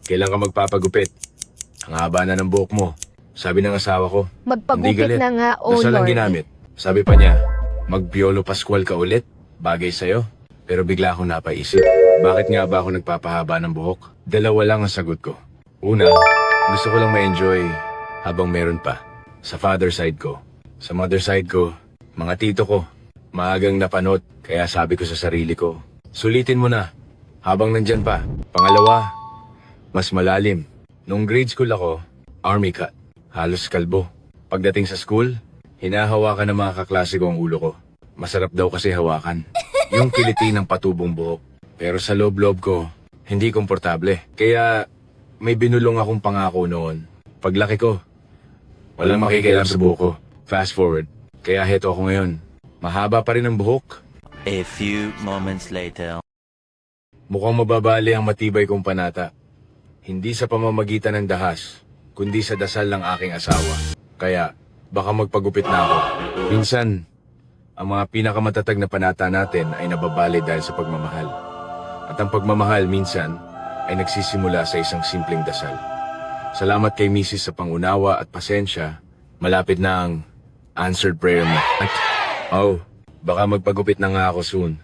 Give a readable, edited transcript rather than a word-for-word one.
Kailan ka magpapagupit? Ang haba na ng buhok mo. Sabi ng asawa ko, hindi Magpagupit galit. na nga, oh Dasal ang Lord. ginamit. Sabi pa niya, mag-Piolo Pascual ka ulit. Bagay sa'yo. Pero bigla akong napaisip, bakit nga ba ako nagpapahaba ng buhok? Dalawa lang ang sagot ko. Una, gusto ko lang ma-enjoy habang meron pa. Sa father side ko. Sa mother side ko, mga tito ko. Maagang napanot, kaya sabi ko sa sarili ko, sulitin mo na, habang nandyan pa. Pangalawa, mas malalim. Nung grade school ako, army cut. Halos kalbo. Pagdating sa school, hinahawakan ng mga kaklase ko ang ulo ko. Masarap daw kasi hawakan. Yung kiliti ng patubong buhok. Pero sa loob-loob ko, hindi komportable. Kaya may binulong akong pangako noon. Paglaki ko, walang makikialam sa buhok ko. Fast forward. Kaya heto ako ngayon. Mahaba pa rin ang buhok. A few moments later. Mukhang mababali ang matibay kong panata. Hindi sa pamamagitan ng dahas, kundi sa dasal ng aking asawa. Kaya, baka magpagupit na ako. Minsan, ang mga pinakamatatag na panata natin ay nababali dahil sa pagmamahal. At ang pagmamahal minsan ay nagsisimula sa isang simpleng dasal. Salamat kay Mrs. sa pangunawa at pasensya. Malapit na ang answered prayer mo. At, baka magpagupit na nga ako soon.